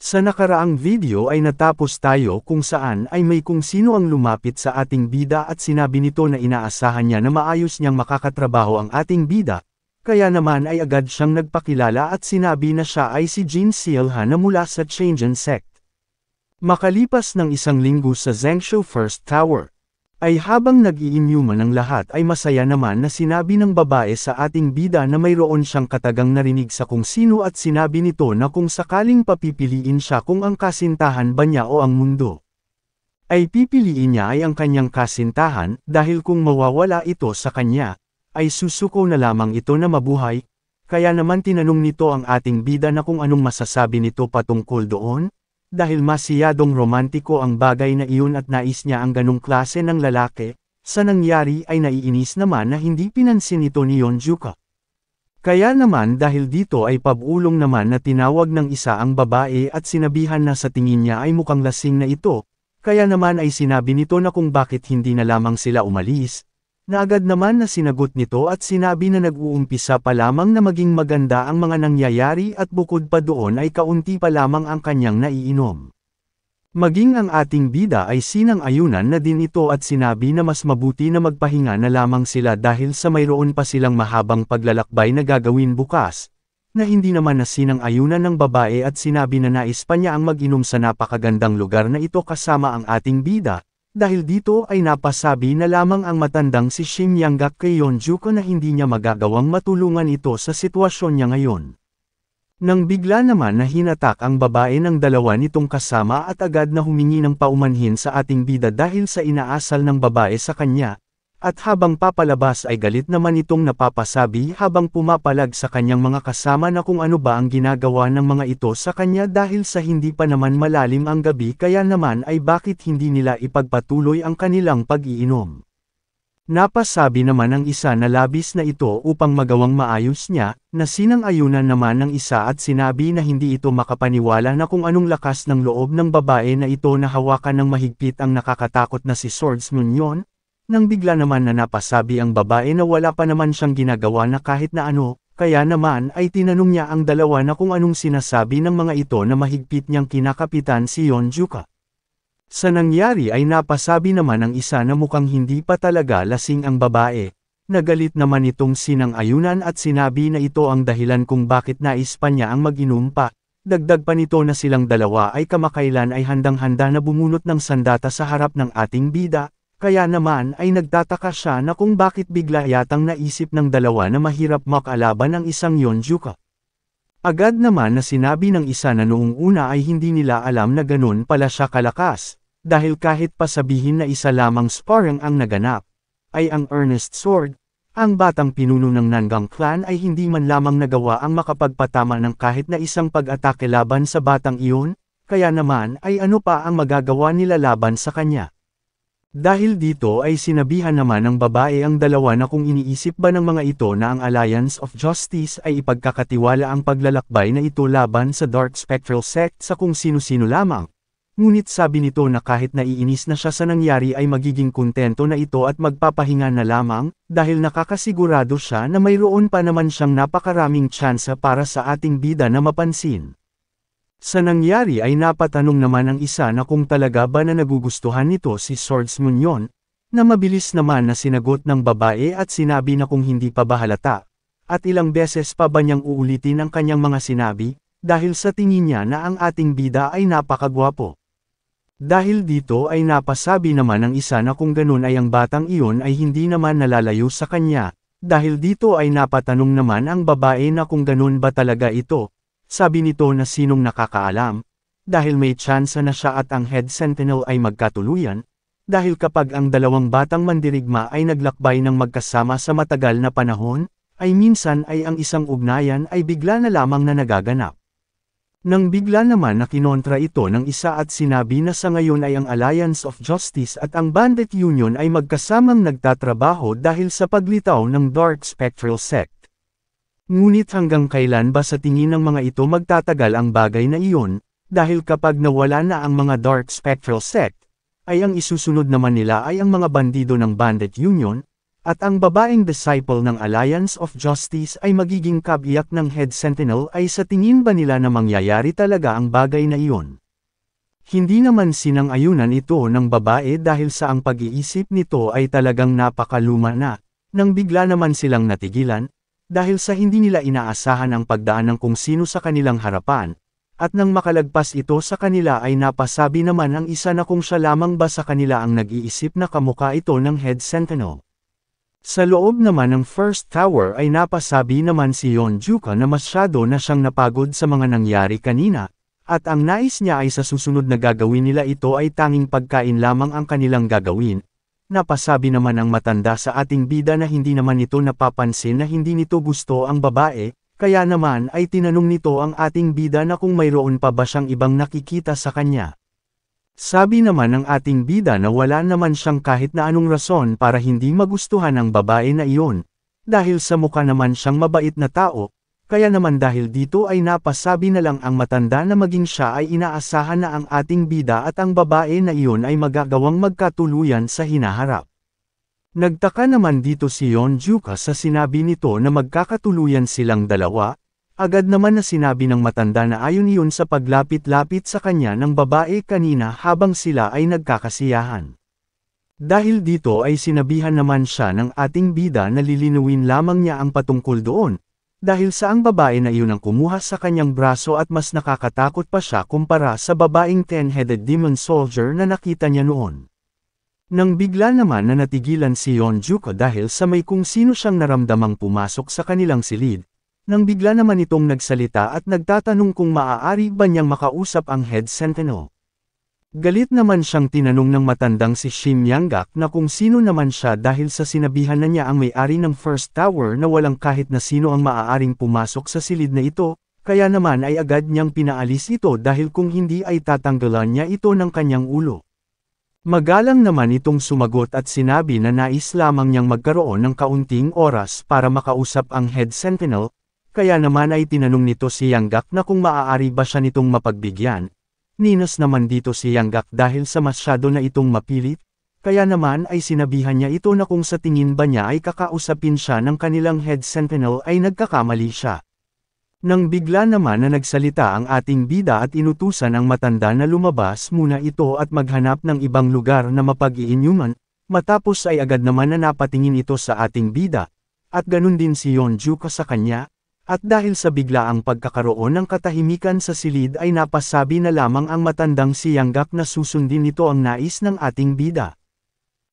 Sa nakaraang video ay natapos tayo kung saan ay may kung sino ang lumapit sa ating bida at sinabi nito na inaasahan niya na maayos niyang makakatrabaho ang ating bida, kaya naman ay agad siyang nagpakilala at sinabi na siya ay si Jin Sealha na mula sa Chang'an Sect. Makalipas ng isang linggo sa Zhengzhou First Tower, ay habang nag-iinyuman ng lahat ay masaya naman na sinabi ng babae sa ating bida na mayroon siyang katagang narinig sa kung sino at sinabi nito na kung sakaling papipiliin siya kung ang kasintahan ba niya o ang mundo, ay pipiliin niya ay ang kanyang kasintahan dahil kung mawawala ito sa kanya, ay susuko na lamang ito na mabuhay, kaya naman tinanong nito ang ating bida na kung anong masasabi nito patungkol doon. Dahil masyadong romantiko ang bagay na iyon at nais niya ang ganong klase ng lalaki, sa nangyari ay naiinis naman na hindi pinansin ito ni Yeonjuka. Kaya naman dahil dito ay pabulong naman na tinawag ng isa ang babae at sinabihan na sa tingin niya ay mukhang lasing na ito, kaya naman ay sinabi nito na kung bakit hindi na lamang sila umalis. Na agad naman na sinagot nito at sinabi na nag-uumpisa pa lamang na maging maganda ang mga nangyayari at bukod pa doon ay kaunti pa lamang ang kanyang naiinom. Maging ang ating bida ay sinang-ayunan na din ito at sinabi na mas mabuti na magpahinga na lamang sila dahil sa mayroon pa silang mahabang paglalakbay na gagawin bukas, na hindi naman na sinang-ayunan ng babae at sinabi na nais pa niya ang mag-inom sa napakagandang lugar na ito kasama ang ating bida. Dahil dito ay napasabi na lamang ang matandang si Shin Yanggak kay Yeonjuka na hindi niya magagawang matulungan ito sa sitwasyon niya ngayon. Nang bigla naman na hinatak ang babae ng dalawa nitong kasama at agad na humingi ng paumanhin sa ating bida dahil sa inaasal ng babae sa kanya, at habang papalabas ay galit naman itong napapasabi habang pumapalag sa kanyang mga kasama na kung ano ba ang ginagawa ng mga ito sa kanya dahil sa hindi pa naman malalim ang gabi kaya naman ay bakit hindi nila ipagpatuloy ang kanilang pag-iinom. Napasabi naman ang isa na labis na ito upang magawang maayos niya, na sinang-ayunan naman ng isa at sinabi na hindi ito makapaniwala na kung anong lakas ng loob ng babae na ito na hawakan ng mahigpit ang nakakatakot na si Swordsman yon. Nang bigla naman na napasabi ang babae na wala pa naman siyang ginagawa na kahit na ano, kaya naman ay tinanong niya ang dalawa na kung anong sinasabi ng mga ito na mahigpit niyang kinakapitan si Yeonjuka. Sa nangyari ay napasabi naman ang isa na mukhang hindi pa talaga lasing ang babae. Nagalit naman itong sinang-ayunan at sinabi na ito ang dahilan kung bakit nais pa niya ang mag-inom pa. Dagdag pa nito na silang dalawa ay kamakailan ay handang-handa na bumunot ng sandata sa harap ng ating bida. Kaya naman ay nagtataka siya na kung bakit bigla yatang naisip ng dalawa na mahirap makalaban ang isang Yeonjuka. Agad naman na sinabi ng isa na noong una ay hindi nila alam na ganun pala siya kalakas, dahil kahit pa sabihin na isa lamang sparring ang naganap, ay ang Earnest Sword, ang batang pinuno ng Nangang Clan ay hindi man lamang nagawa ang makapagpatama ng kahit na isang pag-atake laban sa batang iyon, kaya naman ay ano pa ang magagawa nila laban sa kanya. Dahil dito ay sinabihan naman ng babae ang dalawa na kung iniisip ba ng mga ito na ang Alliance of Justice ay ipagkakatiwala ang paglalakbay na ito laban sa Dark Spectral Sect sa kung sino-sino lamang. Ngunit sabi nito na kahit naiinis na siya sa nangyari ay magiging kontento na ito at magpapahinga na lamang, dahil nakakasigurado siya na mayroon pa naman siyang napakaraming tsansa para sa ating bida na mapansin. Sa nangyari ay napatanong naman ang isa na kung talaga ba na nagugustuhan nito si Swordsman yon, na mabilis naman na sinagot ng babae at sinabi na kung hindi pa ba halata, at ilang beses pa ba niyang uulitin ang kanyang mga sinabi, dahil sa tingin niya na ang ating bida ay napakagwapo. Dahil dito ay napasabi naman ng isa na kung ganun ay ang batang iyon ay hindi naman nalalayo sa kanya, dahil dito ay napatanong naman ang babae na kung ganun ba talaga ito. Sabi nito na sinong nakakaalam, dahil may tsansa na siya at ang Head Sentinel ay magkatuluyan, dahil kapag ang dalawang batang mandirigma ay naglakbay ng magkasama sa matagal na panahon, ay minsan ay ang isang ugnayan ay bigla na lamang na nagaganap. Nang bigla naman na kinontra ito ng isa at sinabi na sa ngayon ay ang Alliance of Justice at ang Bandit Union ay magkasamang nagtatrabaho dahil sa paglitaw ng Dark Spectral Sect. Ngunit hanggang kailan ba sa tingin ng mga ito magtatagal ang bagay na iyon, dahil kapag nawala na ang mga Dark Spectral Sect, ay ang isusunod naman nila ay ang mga bandido ng Bandit Union, At ang babaeng disciple ng Alliance of Justice ay magiging kabiyak ng Head Sentinel ay sa tingin ba nila na mangyayari talaga ang bagay na iyon? Hindi naman sinang-ayunan ito ng babae dahil sa ang pag-iisip nito ay talagang napakaluma na, nang bigla naman silang natigilan, dahil sa hindi nila inaasahan ang pagdaan ng kung sino sa kanilang harapan, at nang makalagpas ito sa kanila ay napasabi naman ang isa na kung siya lamang ba sa kanila ang nag-iisip na kamukha ito ng Head Sentinel. Sa loob naman ng First Tower ay napasabi naman si Yeonjuka na masyado na siyang napagod sa mga nangyari kanina, at ang nais niya ay sa susunod na gagawin nila ito ay tanging pagkain lamang ang kanilang gagawin. Napasabi naman ang matanda sa ating bida na hindi naman ito napapansin na hindi nito gusto ang babae, kaya naman ay tinanong nito ang ating bida na kung mayroon pa ba siyang ibang nakikita sa kanya. Sabi naman ng ating bida na wala naman siyang kahit na anong rason para hindi magustuhan ang babae na iyon, dahil sa mukha naman siyang mabait na tao, kaya naman dahil dito ay napasabi na lang ang matanda na maging siya ay inaasahan na ang ating bida at ang babae na iyon ay magagawang magkatuluyan sa hinaharap. Nagtaka naman dito si Yeonjuka sa sinabi nito na magkakatuluyan silang dalawa. Agad naman na sinabi ng matanda na ayon iyon sa paglapit-lapit sa kanya ng babae kanina habang sila ay nagkakasiyahan. Dahil dito ay sinabihan naman siya ng ating bida na lilinuin lamang niya ang patungkol doon, dahil sa ang babae na iyon ang kumuha sa kanyang braso at mas nakakatakot pa siya kumpara sa babaeng 10-headed demon soldier na nakita niya noon. Nang bigla naman na natigilan si Yeonjuka dahil sa may kung sino siyang naramdamang pumasok sa kanilang silid, nang bigla naman itong nagsalita at nagtatanong kung maaari ba niyang makausap ang Head Sentinel. Galit naman siyang tinanong ng matandang si Shin Yanggak na kung sino naman siya dahil sa sinabihan na niya ang may-ari ng First Tower na walang kahit na sino ang maaaring pumasok sa silid na ito, kaya naman ay agad niyang pinaalis ito dahil kung hindi ay tatanggalan niya ito ng kanyang ulo. Magalang naman itong sumagot at sinabi na nais lamang niyang magkaroon ng kaunting oras para makausap ang Head Sentinel. Kaya naman ay tinanong nito si Yanggak na kung maaari ba siya nitong mapagbigyan. Ninas naman dito si Yanggak dahil sa masyado na itong mapilit, kaya naman ay sinabihan niya ito na kung sa tingin ba niya ay kakausapin siya ng kanilang Head Sentinel ay nagkakamali siya. Nang bigla naman na nagsalita ang ating bida at inutusan ang matanda na lumabas muna ito at maghanap ng ibang lugar na mapag-iinyuman, matapos ay agad naman na napatingin ito sa ating bida, at ganun din si Yeonjuka sa kanya. At dahil sa biglaang pagkakaroon ng katahimikan sa silid ay napasabi na lamang ang matandang si Yanggak na susundin nito ang nais ng ating bida.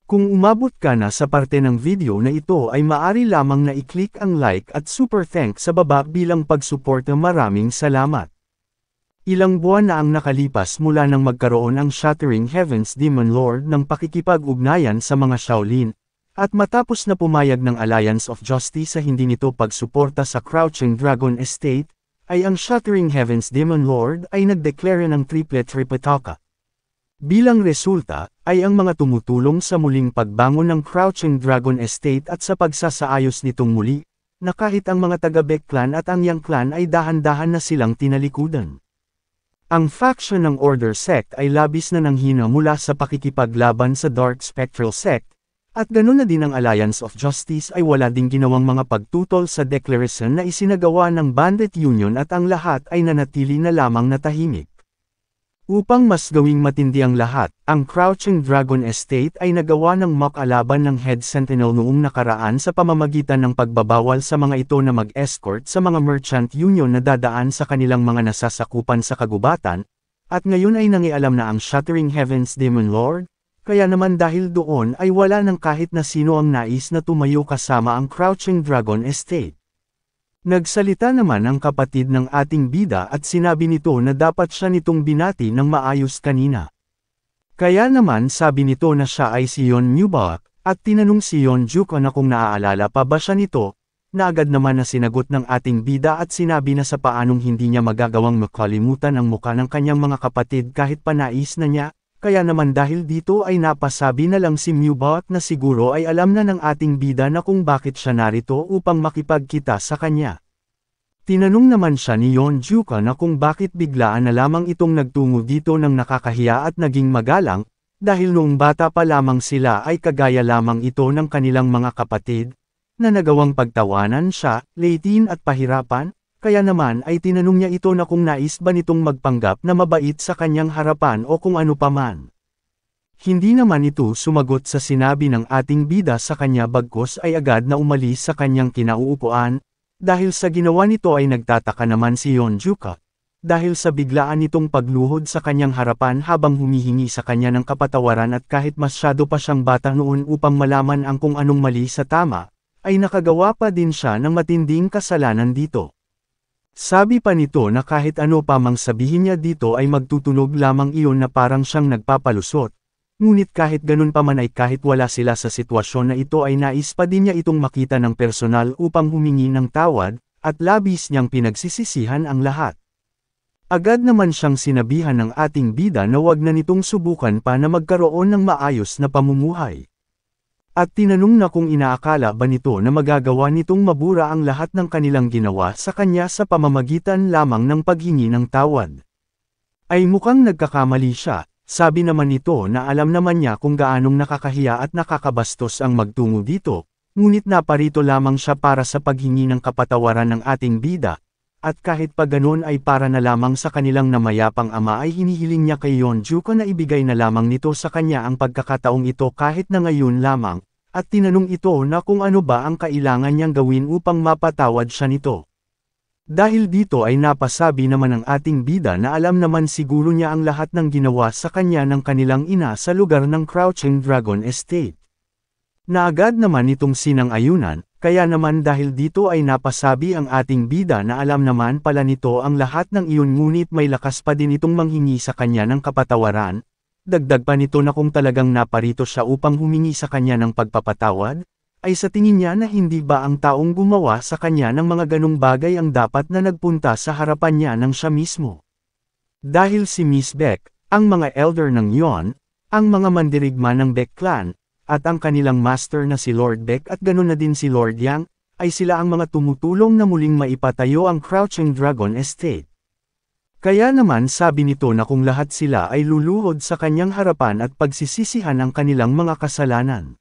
Kung umabot ka na sa parte ng video na ito ay maari lamang na i-click ang like at super thanks sa baba bilang pagsuporta. Maraming salamat. Ilang buwan na ang nakalipas mula nang magkaroon ang Shattering Heavens Demon Lord ng pakikipag-ugnayan sa mga Shaolin. At matapos na pumayag ng Alliance of Justice sa hindi nito pagsuporta sa Crouching Dragon Estate, ay ang Shattering Heavens Demon Lord ay nagdeklara ng triplet Tripitaka. Bilang resulta, ay ang mga tumutulong sa muling pagbangon ng Crouching Dragon Estate at sa pagsasaayos nitong muli, na kahit ang mga taga-Baek Clan at ang Yang Clan ay dahan-dahan na silang tinalikudan. Ang faction ng Order Sect ay labis na nanghina mula sa pakikipaglaban sa Dark Spectral Sect, at ganun na din ang Alliance of Justice ay wala ding ginawang mga pagtutol sa declaration na isinagawa ng Bandit Union at ang lahat ay nanatili na lamang na tahimik. Upang mas gawing matindi ang lahat, ang Crouching Dragon Estate ay nagawa ng mock laban ng Head Sentinel noong nakaraan sa pamamagitan ng pagbabawal sa mga ito na mag-escort sa mga Merchant Union na dadaan sa kanilang mga nasasakupan sa kagubatan, at ngayon ay nangialam na ang Shattering Heavens Demon Lord. Kaya naman dahil doon ay wala nang kahit na sino ang nais na tumayo kasama ang Crouching Dragon Estate. Nagsalita naman ang kapatid ng ating bida at sinabi nito na dapat siya nitong binati ng maayos kanina. Kaya naman sabi nito na siya ay si Yeonmubak, at tinanong si Yeonjuka na kung naaalala pa ba siya nito, na agad naman na sinagot ng ating bida at sinabi na sa paanong hindi niya magagawang makalimutan ang muka ng kanyang mga kapatid kahit pa nais na niya. Kaya naman dahil dito ay napasabi na lang si Mubak na siguro ay alam na ng ating bida na kung bakit siya narito upang makipagkita sa kanya. Tinanong naman siya ni Yeonjuka na kung bakit biglaan na lamang itong nagtungo dito ng nakakahiya at naging magalang, dahil noong bata pa lamang sila ay kagaya lamang ito ng kanilang mga kapatid, na nagawang pagtawanan siya, liitin at pahirapan, kaya naman ay tinanong niya ito na kung nais ba nitong magpanggap na mabait sa kanyang harapan o kung ano paman. Hindi naman ito sumagot sa sinabi ng ating bida sa kanya bagkus ay agad na umalis sa kanyang kinauupuan, dahil sa ginawa nito ay nagtataka naman si Yeonjuka, dahil sa biglaan nitong pagluhod sa kanyang harapan habang humihingi sa kanya ng kapatawaran at kahit masyado pa siyang bata noon upang malaman ang kung anong mali sa tama, ay nakagawa pa din siya ng matinding kasalanan dito. Sabi pa nito na kahit ano pa mang sabihin niya dito ay magtutunog lamang iyon na parang siyang nagpapalusot, ngunit kahit ganun pa man ay kahit wala sila sa sitwasyon na ito ay nais pa din niya itong makita ng personal upang humingi ng tawad, at labis niyang pinagsisisihan ang lahat. Agad naman siyang sinabihan ng ating bida na wag na nitong subukan pa na magkaroon ng maayos na pamumuhay. At tinanong na kung inaakala ba nito na magagawa nitong mabura ang lahat ng kanilang ginawa sa kanya sa pamamagitan lamang ng paghingi ng tawad. Ay mukhang nagkakamali siya, sabi naman nito na alam naman niya kung gaanong nakakahiya at nakakabastos ang magtungo dito, ngunit naparito lamang siya para sa paghingi ng kapatawaran ng ating bida, at kahit pa ganun ay para na lamang sa kanilang namayapang ama ay hinihiling niya kay Yeonjuka na ibigay na lamang nito sa kanya ang pagkakataong ito kahit na ngayon lamang, at tinanong ito na kung ano ba ang kailangan niyang gawin upang mapatawad siya nito. Dahil dito ay napasabi naman ng ating bida na alam naman siguro niya ang lahat ng ginawa sa kanya ng kanilang ina sa lugar ng Crouching Dragon Estate. Na agad naman itong sinang-ayunan, kaya naman dahil dito ay napasabi ang ating bida na alam naman pala nito ang lahat ng iyon ngunit may lakas pa din itong manghingi sa kanya ng kapatawaran. Dagdag pa nito na kung talagang naparito siya upang humingi sa kanya ng pagpapatawad, ay sa tingin niya na hindi ba ang taong gumawa sa kanya ng mga ganong bagay ang dapat na nagpunta sa harapan niya ng siya mismo. Dahil si Miss Beck, ang mga elder ng Yeon, ang mga mandirigma ng Beck clan, at ang kanilang master na si Lord Beck at ganoon na din si Lord Yang, ay sila ang mga tumutulong na muling maipatayo ang Crouching Dragon Estate. Kaya naman sabi nito na kung lahat sila ay luluhod sa kanyang harapan at pagsisisihan ang kanilang mga kasalanan,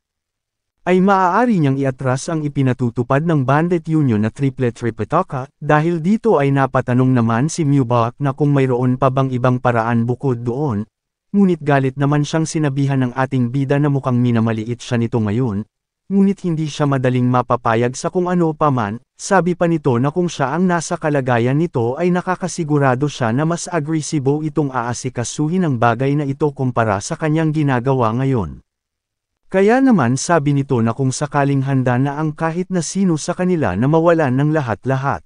ay maaari niyang iatras ang ipinatutupad ng Bandit Union na Triplet Tripitaka, dahil dito ay napatanong naman si Mubak na kung mayroon pa bang ibang paraan bukod doon, ngunit galit naman siyang sinabihan ng ating bida na mukhang minamaliit siya nito ngayon, ngunit hindi siya madaling mapapayag sa kung ano pa man. Sabi pa nito na kung siya ang nasa kalagayan nito ay nakakasigurado siya na mas agresibo itong aasikasuhin ang bagay na ito kumpara sa kanyang ginagawa ngayon. Kaya naman sabi nito na kung sakaling handa na ang kahit na sino sa kanila na mawalan ng lahat-lahat,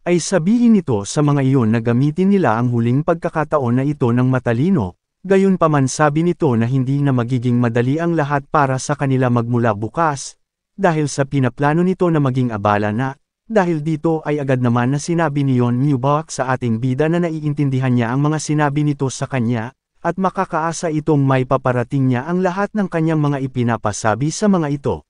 ay sabihin nito sa mga iyon na gamitin nila ang huling pagkakataon na ito ng matalino, gayunpaman sabi nito na hindi na magiging madali ang lahat para sa kanila magmula bukas, dahil sa pinaplano nito na maging abala na, dahil dito ay agad naman na sinabi ni Yeon Mubak sa ating bida na naiintindihan niya ang mga sinabi nito sa kanya, at makakaasa itong may paparating niya ang lahat ng kanyang mga ipinapasabi sa mga ito.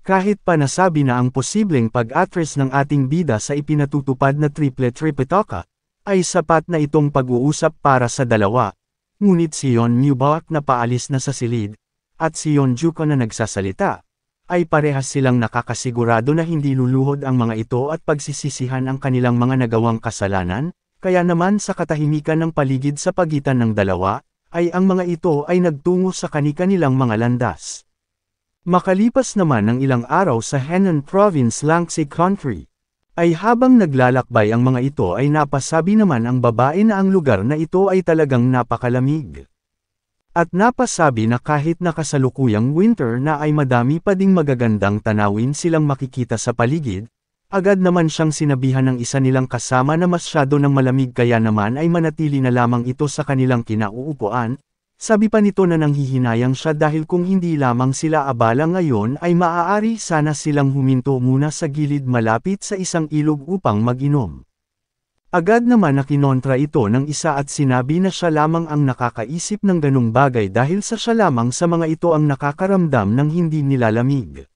Kahit pa nasabi na ang posibleng pag-atras ng ating bida sa ipinatutupad na Triplet Tripitaka, ay sapat na itong pag-uusap para sa dalawa, ngunit si Yeon Mubak na paalis na sa silid, at si Yeonjuka na nagsasalita, ay parehas silang nakakasigurado na hindi luluhod ang mga ito at pagsisisihan ang kanilang mga nagawang kasalanan, kaya naman sa katahimikan ng paligid sa pagitan ng dalawa, ay ang mga ito ay nagtungo sa kani-kanilang mga landas. Makalipas naman ng ilang araw sa Henan Province Langsi Country, ay habang naglalakbay ang mga ito ay napasabi naman ang babae na ang lugar na ito ay talagang napakalamig. At napasabi na kahit nakasalukuyang winter na ay madami pa ding magagandang tanawin silang makikita sa paligid, agad naman siyang sinabihan ng isa nilang kasama na masyado ng malamig kaya naman ay manatili na lamang ito sa kanilang kinauupuan. Sabi pa nito na nanghihinayang siya dahil kung hindi lamang sila abala ngayon ay maaari sana silang huminto muna sa gilid malapit sa isang ilog upang mag-inom. Agad naman nakinontra ito ng isa at sinabi na siya lamang ang nakakaisip ng ganung bagay dahil sa siya lamang sa mga ito ang nakakaramdam ng hindi nilalamig.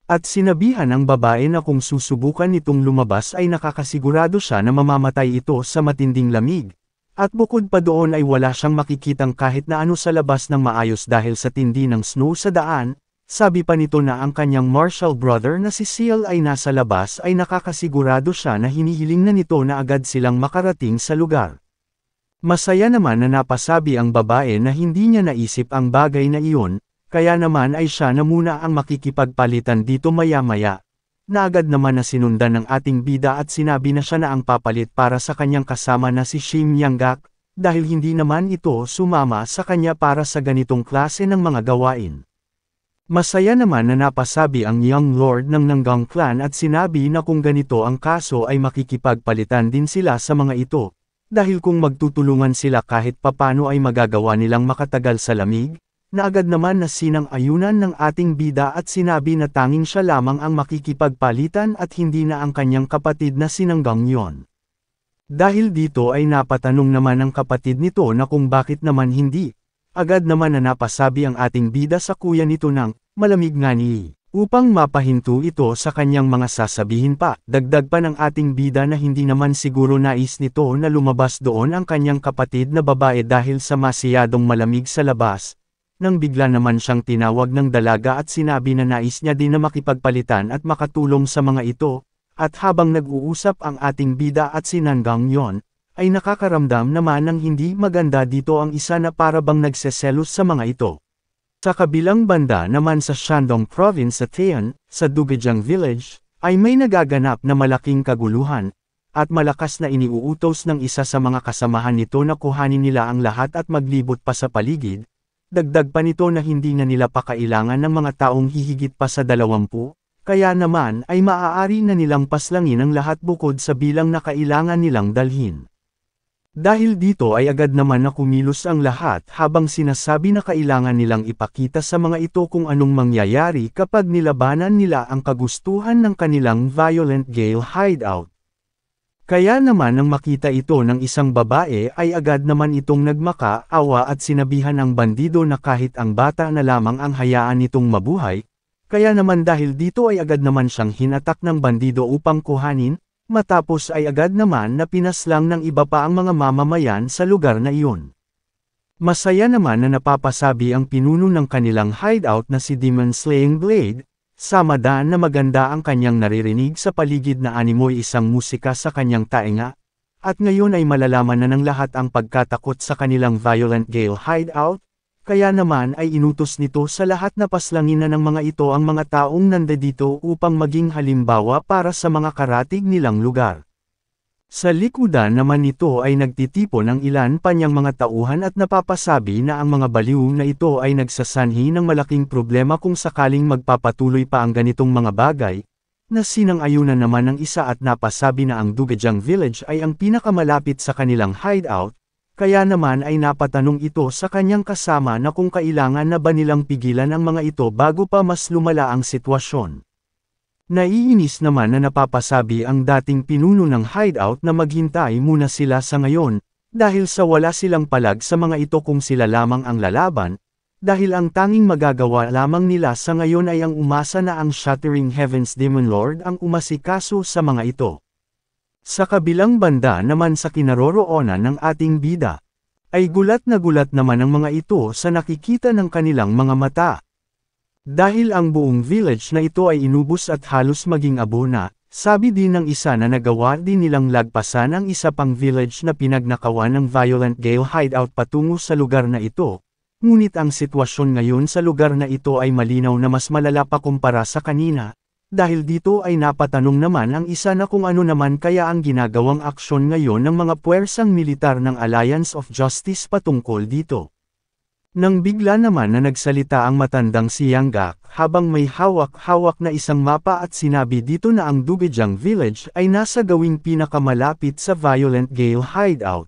At sinabihan ang babae na kung susubukan itong lumabas ay nakakasigurado siya na mamamatay ito sa matinding lamig, At bukod pa doon ay wala siyang makikitang kahit na ano sa labas ng maayos dahil sa tindi ng snow sa daan. Sabi pa nito na ang kanyang martial brother na si Seal ay nasa labas ay nakakasigurado siya na hinihiling na nito na agad silang makarating sa lugar. Masaya naman na napasabi ang babae na hindi niya naisip ang bagay na iyon, kaya naman ay siya na muna ang makikipagpalitan dito maya-maya. Na agad naman na sinundan ng ating bida at sinabi na siya na ang papalit para sa kanyang kasama na si Shim Yanggak, dahil hindi naman ito sumama sa kanya para sa ganitong klase ng mga gawain. Masaya naman na napasabi ang young lord ng Nanggang clan at sinabi na kung ganito ang kaso ay makikipagpalitan din sila sa mga ito, dahil kung magtutulungan sila kahit papano ay magagawa nilang makatagal sa lamig, na agad naman na sinang-ayunan ng ating bida at sinabi na tanging siya lamang ang makikipagpalitan at hindi na ang kanyang kapatid na si Nanggang yon. Dahil dito ay napatanong naman ng kapatid nito na kung bakit naman hindi. Agad naman na napasabi ang ating bida sa kuya nito ng, malamig nga ni, upang mapahinto ito sa kanyang mga sasabihin pa. Dagdag pa ng ating bida na hindi naman siguro nais nito na lumabas doon ang kanyang kapatid na babae dahil sa masyadong malamig sa labas. Nang bigla naman siyang tinawag ng dalaga at sinabi na nais niya din na makipagpalitan at makatulong sa mga ito, at habang nag-uusap ang ating bida at si Nanggang yon, ay nakakaramdam naman ng hindi maganda dito ang isa na para bang nagseselos sa mga ito. Sa kabilang banda naman sa Shandong Province sa Taean, sa Dugejang Village, ay may nagaganap na malaking kaguluhan, at malakas na iniuutos ng isa sa mga kasamahan nito na kuhanin nila ang lahat at maglibot pa sa paligid. Dagdag pa nito na hindi na nila pa kailangan ng mga taong hihigit pa sa 20, kaya naman ay maaari na nilang paslangin ang lahat bukod sa bilang na kailangan nilang dalhin. Dahil dito ay agad naman na kumilos ang lahat habang sinasabi na kailangan nilang ipakita sa mga ito kung anong mangyayari kapag nilabanan nila ang kagustuhan ng kanilang Violent Gale hideout. Kaya naman nang makita ito ng isang babae ay agad naman itong nagmaka-awa at sinabihan ang bandido na kahit ang bata na lamang ang hayaan nitong mabuhay, kaya naman dahil dito ay agad naman siyang hinatak ng bandido upang kuhanin. Matapos ay agad naman na pinaslang ng iba pa ang mga mamamayan sa lugar na iyon. Masaya naman na napapasabi ang pinuno ng kanilang hideout na si Demon Slaying Blade, sama daan na maganda ang kanyang naririnig sa paligid na animoy isang musika sa kanyang tainga, at ngayon ay malalaman na ng lahat ang pagkatakot sa kanilang Violent Gale hideout, kaya naman ay inutos nito sa lahat na paslangin na ng mga ito ang mga taong nandito upang maging halimbawa para sa mga karatig nilang lugar. Sa likudan naman nito ay nagtitipon ang ilan pa niyang mga tauhan at napapasabi na ang mga baliw na ito ay nagsasanhi ng malaking problema kung sakaling magpapatuloy pa ang ganitong mga bagay, na sinang-ayunan naman ng isa at napasabi na ang Dugejang Village ay ang pinakamalapit sa kanilang hideout. Kaya naman ay napatanong ito sa kanyang kasama na kung kailangan na ba nilang pigilan ang mga ito bago pa mas lumala ang sitwasyon. Naiinis naman na napapasabi ang dating pinuno ng hideout na maghintay muna sila sa ngayon, dahil sa wala silang palag sa mga ito kung sila lamang ang lalaban, dahil ang tanging magagawa lamang nila sa ngayon ay ang umasa na ang Shattering Heavens Demon Lord ang umasikaso sa mga ito. Sa kabilang banda naman sa kinaroroonan ng ating bida, ay gulat naman ang mga ito sa nakikita ng kanilang mga mata. Dahil ang buong village na ito ay inubos at halos maging abo na, sabi din ng isa na nagawa din nilang lagpasan ang isa pang village na pinagnakawan ng Violent Gale hideout patungo sa lugar na ito. Ngunit ang sitwasyon ngayon sa lugar na ito ay malinaw na mas malala pa kumpara sa kanina. Dahil dito ay napatanong naman ang isa na kung ano naman kaya ang ginagawang aksyon ngayon ng mga puwersang militar ng Alliance of Justice patungkol dito. Nang bigla naman na nagsalita ang matandang si Yanggak habang may hawak-hawak na isang mapa at sinabi dito na ang Dugejang Village ay nasa gawing pinakamalapit sa Violent Gale hideout.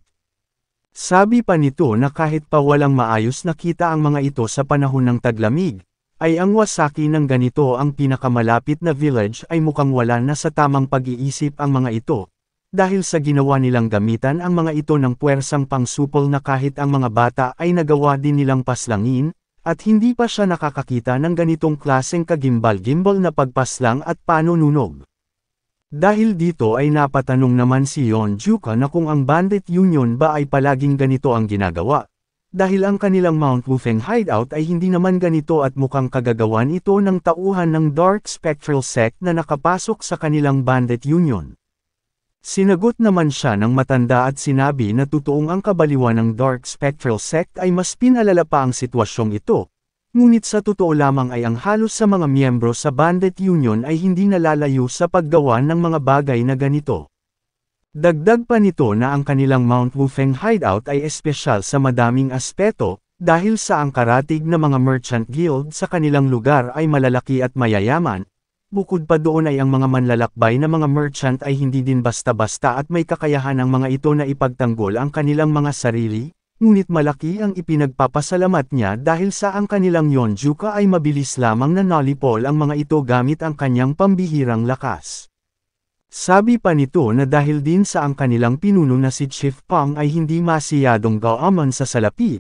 Sabi pa nito na kahit pa walang maayos nakita ang mga ito sa panahon ng taglamig, ay ang Wasaki ng ganito ang pinakamalapit na village ay mukhang wala na sa tamang pag-iisip ang mga ito, dahil sa ginawa nilang gamitan ang mga ito ng puwersang pangsupol na kahit ang mga bata ay nagawa din nilang paslangin, at hindi pa siya nakakakita ng ganitong klaseng kagimbal-gimbal na pagpaslang at panununog. Dahil dito ay napatanong naman si Yeonjuka na kung ang Bandit Union ba ay palaging ganito ang ginagawa. Dahil ang kanilang Mount Wufeng hideout ay hindi naman ganito at mukhang kagagawan ito ng tauhan ng Dark Spectral Sect na nakapasok sa kanilang Bandit Union. Sinagot naman siya ng matanda at sinabi na totoong ang kabaliwan ng Dark Spectral Sect ay mas pinalala pa ang sitwasyong ito. Ngunit sa totoo lamang ay ang halos sa mga miyembro sa Bandit Union ay hindi nalalayo sa paggawa ng mga bagay na ganito. Dagdag pa nito na ang kanilang Mount Wufeng hideout ay espesyal sa madaming aspeto, dahil sa ang karatig na mga merchant guild sa kanilang lugar ay malalaki at mayayaman. Bukod pa doon ay ang mga manlalakbay na mga merchant ay hindi din basta-basta at may kakayahan ang mga ito na ipagtanggol ang kanilang mga sarili, ngunit malaki ang ipinagpapasalamat niya dahil sa ang kanilang Yeonjuka ay mabilis lamang na nalipol ang mga ito gamit ang kanyang pambihirang lakas. Sabi pa nito na dahil din sa ang kanilang pinuno na si Chief Pang ay hindi masiyadong gaamon sa salapi,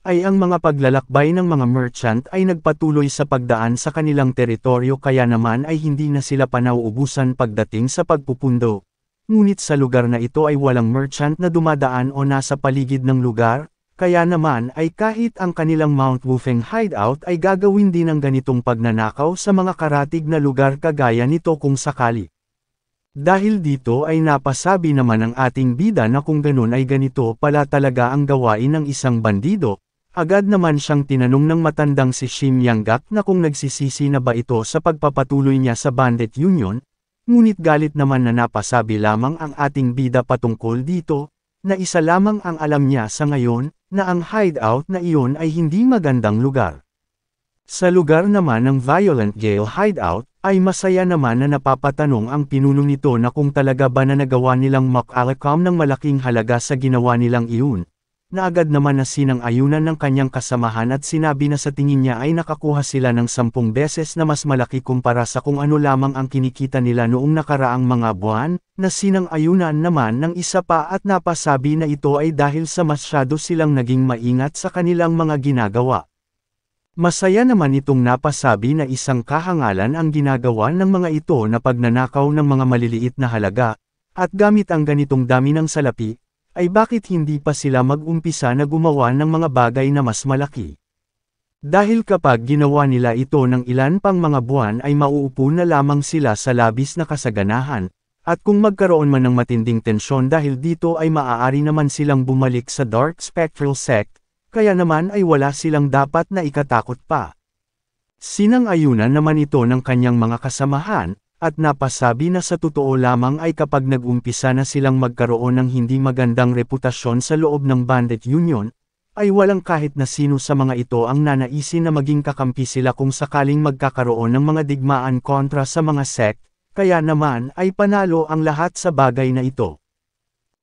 ay ang mga paglalakbay ng mga merchant ay nagpatuloy sa pagdaan sa kanilang teritoryo kaya naman ay hindi na sila panauubusan pagdating sa pagpupundo. Ngunit sa lugar na ito ay walang merchant na dumadaan o nasa paligid ng lugar, kaya naman ay kahit ang kanilang Mount Wufeng hideout ay gagawin din ng ganitong pagnanakaw sa mga karatig na lugar kagaya nito kung sakali. Dahil dito ay napasabi naman ang ating bida na kung ganun ay ganito pala talaga ang gawain ng isang bandido, agad naman siyang tinanong ng matandang si Shim Yanggak na kung nagsisisi na ba ito sa pagpapatuloy niya sa Bandit Union, ngunit galit naman na napasabi lamang ang ating bida patungkol dito, na isa lamang ang alam niya sa ngayon, na ang hideout na iyon ay hindi magandang lugar. Sa lugar naman ng Violent Gale hideout, ay masaya naman na napapatanong ang pinuno nito na kung talaga ba na nagawa nilang makalakam ng malaking halaga sa ginawa nilang iyon. Na agad naman na sinang-ayunan ng kanyang kasamahan at sinabi na sa tingin niya ay nakakuha sila ng 10 beses na mas malaki kumpara sa kung ano lamang ang kinikita nila noong nakaraang mga buwan, na sinang-ayunan naman ng isa pa at napasabi na ito ay dahil sa masyado silang naging maingat sa kanilang mga ginagawa. Masaya naman itong napasabi na isang kahangalan ang ginagawa ng mga ito na pagnanakaw ng mga maliliit na halaga, at gamit ang ganitong dami ng salapi, ay bakit hindi pa sila mag-umpisa na gumawa ng mga bagay na mas malaki. Dahil kapag ginawa nila ito ng ilan pang mga buwan ay mauupo na lamang sila sa labis na kasaganahan, at kung magkaroon man ng matinding tensyon dahil dito ay maaari naman silang bumalik sa Dark Spectral Sect, kaya naman ay wala silang dapat na ikatakot pa. Sinang-ayunan naman ito ng kanyang mga kasamahan, at napasabi na sa totoo lamang ay kapag nag-umpisa na silang magkaroon ng hindi magandang reputasyon sa loob ng Bandit Union, ay walang kahit na sino sa mga ito ang nanaisin na maging kakampi sila kung sakaling magkakaroon ng mga digmaan kontra sa mga sect, kaya naman ay panalo ang lahat sa bagay na ito.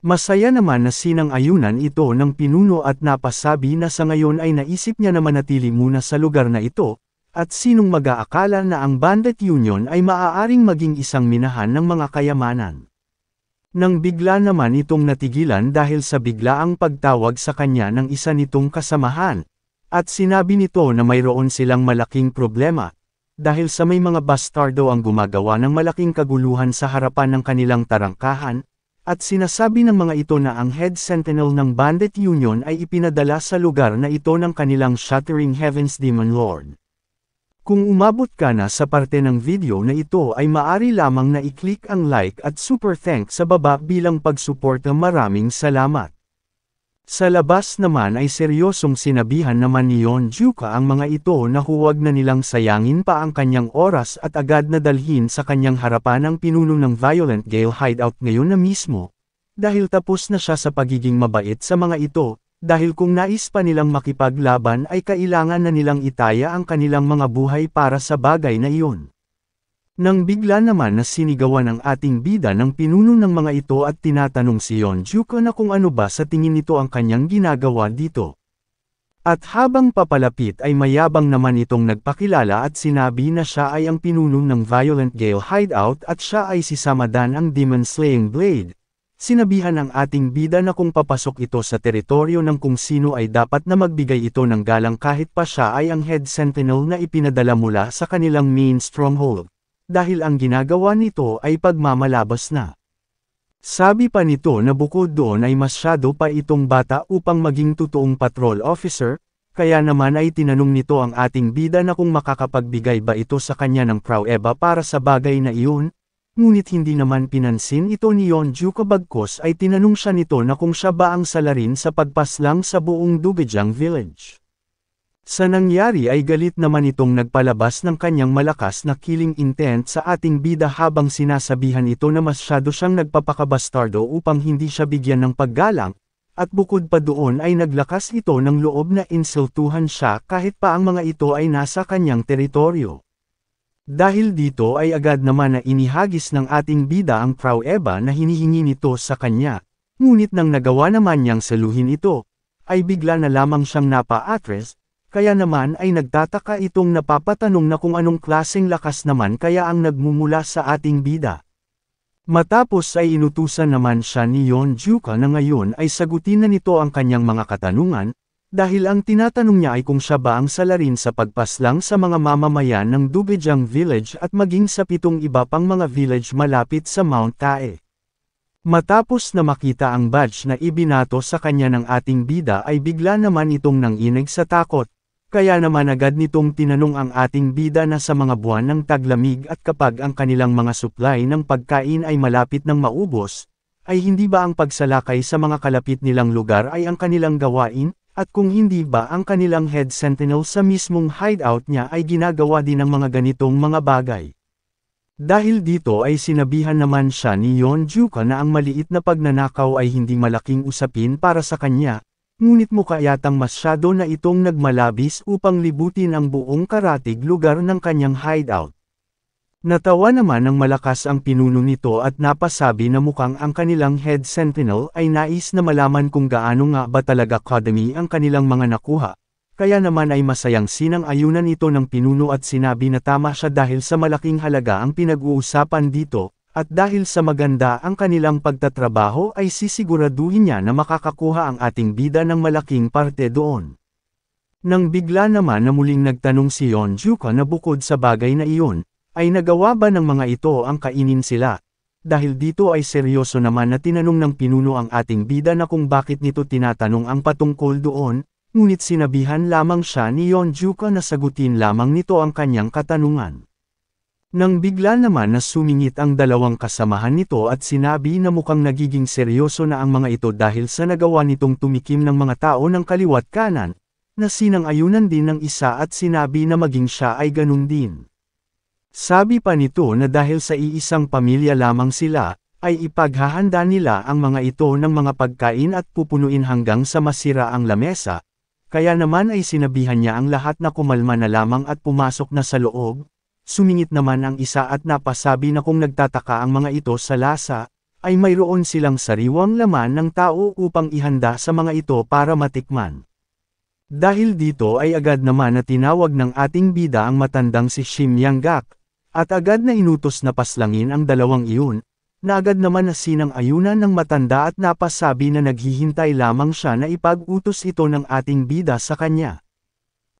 Masaya naman na sinang-ayunan ito ng pinuno at napasabi na sa ngayon ay naisip niya na manatili muna sa lugar na ito, at sinong mag-aakala na ang Bandit Union ay maaaring maging isang minahan ng mga kayamanan. Nang bigla naman itong natigilan dahil sa biglaang pagtawag sa kanya ng isa nitong kasamahan, at sinabi nito na mayroon silang malaking problema, dahil sa may mga bastardo ang gumagawa ng malaking kaguluhan sa harapan ng kanilang tarangkahan, at sinasabi ng mga ito na ang head sentinel ng Bandit Union ay ipinadala sa lugar na ito ng kanilang Shattering Heavens Demon Lord. Kung umabot ka na sa parte ng video na ito ay maaari lamang na i-click ang like at super thanks sa baba bilang pagsuporta. Maraming salamat. Sa labas naman ay seryosong sinabihan naman ni Yeonjuka ang mga ito na huwag na nilang sayangin pa ang kanyang oras at agad na dalhin sa kanyang harapan ang pinuno ng Violent Gale hideout ngayon na mismo. Dahil tapos na siya sa pagiging mabait sa mga ito, dahil kung nais pa nilang makipaglaban ay kailangan na nilang itaya ang kanilang mga buhay para sa bagay na iyon. Nang bigla naman na sinigawan ang ating bida ng pinuno ng mga ito at tinatanong si Yeonjuka na kung ano ba sa tingin nito ang kanyang ginagawa dito. At habang papalapit ay mayabang naman itong nagpakilala at sinabi na siya ay ang pinuno ng Violent Gale hideout at siya ay si Samadan ang Demon Slaying Blade. Sinabihan ang ating bida na kung papasok ito sa teritoryo ng kung sino ay dapat na magbigay ito ng galang kahit pa siya ay ang head sentinel na ipinadala mula sa kanilang main stronghold. dahil ang ginagawa nito ay pagmamalabas na. Sabi pa nito na bukod doon ay masyado pa itong bata upang maging totoong patrol officer, kaya naman ay tinanong nito ang ating bida na kung makakapagbigay ba ito sa kanya ng pruweba para sa bagay na iyon, ngunit hindi naman pinansin ito ni Yeonju kabagkos ay tinanong siya nito na kung siya ba ang salarin sa pagpaslang sa buong Dubejang Village. Sa nangyari ay galit naman itong nagpalabas ng kanyang malakas na killing intent sa ating bida habang sinasabihan ito na masyado siyang nagpapakabastardo upang hindi siya bigyan ng paggalang, at bukod pa doon ay naglakas ito ng loob na insultuhan siya kahit pa ang mga ito ay nasa kanyang teritoryo. Dahil dito ay agad naman na inihagis ng ating bida ang pruweba na hinihingi nito sa kanya, ngunit nang nagawa naman niyang saluhin ito, ay bigla na lamang siyang napa-atres. Kaya naman ay nagtataka itong napapatanong na kung anong klaseng lakas naman kaya ang nagmumula sa ating bida. Matapos ay inutusan naman siya ni Yeonju na ngayon ay sagutin na nito ang kanyang mga katanungan, dahil ang tinatanong niya ay kung siya ba ang salarin sa pagpaslang sa mga mamamayan ng Dubejang Village at maging sa 7 iba pang mga village malapit sa Mount Tae. Matapos na makita ang badge na ibinato sa kanya ng ating bida ay bigla naman itong nanginig sa takot. Kaya naman agad nitong tinanong ang ating bida na sa mga buwan ng taglamig at kapag ang kanilang mga supply ng pagkain ay malapit ng maubos, ay hindi ba ang pagsalakay sa mga kalapit nilang lugar ay ang kanilang gawain, at kung hindi ba ang kanilang head sentinel sa mismong hideout niya ay ginagawa din ng mga ganitong mga bagay. Dahil dito ay sinabihan naman siya ni Yeonju na ang maliit na pagnanakaw ay hindi malaking usapin para sa kanya. Ngunit mukha yatang masyado na itong nagmalabis upang libutin ang buong karatig lugar ng kanyang hideout. Natawa naman ng malakas ang pinuno nito at napasabi na mukhang ang kanilang head sentinel ay nais na malaman kung gaano nga ba talaga kadami ang kanilang mga nakuha, kaya naman ay masayang sinang-ayunan ito ng pinuno at sinabi na tama siya dahil sa malaking halaga ang pinag-uusapan dito. At dahil sa maganda ang kanilang pagtatrabaho ay sisiguraduhin niya na makakakuha ang ating bida ng malaking parte doon. Nang bigla naman na muling nagtanong si Yeonju na bukod sa bagay na iyon, ay nagawa ba ng mga ito ang kainin sila? Dahil dito ay seryoso naman na tinanong ng pinuno ang ating bida na kung bakit nito tinatanong ang patungkol doon, ngunit sinabihan lamang siya ni Yeonju na sagutin lamang nito ang kanyang katanungan. Nang bigla naman na sumingit ang dalawang kasamahan nito at sinabi na mukhang nagiging seryoso na ang mga ito dahil sa nagawa nitong tumikim ng mga tao ng kaliwat kanan, na sinang-ayunan din ng isa at sinabi na maging siya ay ganun din. Sabi pa nito na dahil sa iisang pamilya lamang sila, ay ipaghahanda nila ang mga ito ng mga pagkain at pupunuin hanggang sa masira ang lamesa, kaya naman ay sinabihan niya ang lahat na kumalma na lamang at pumasok na sa loob. Sumingit naman ang isa at napasabi na kung nagtataka ang mga ito sa lasa, ay mayroon silang sariwang laman ng tao upang ihanda sa mga ito para matikman. Dahil dito ay agad naman na tinawag ng ating bida ang matandang si Shim Yang-gak, at agad na inutos na paslangin ang dalawang iyon, na agad naman na sinang-ayunan ng matanda at napasabi na naghihintay lamang siya na ipag-utos ito ng ating bida sa kanya.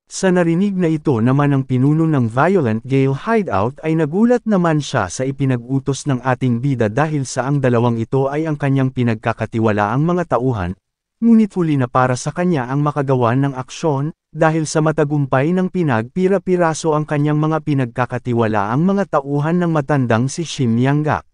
Sa narinig na ito naman ng pinuno ng Violent Gale Hideout ay nagulat naman siya sa ipinag-utos ng ating bida dahil sa ang dalawang ito ay ang kanyang pinagkakatiwalaang mga tauhan, ngunit huli na para sa kanya ang makagawan ng aksyon, dahil sa matagumpay ng pinagpira-piraso ang kanyang mga pinagkakatiwalaang mga tauhan ng matandang si Shim Yang-gak.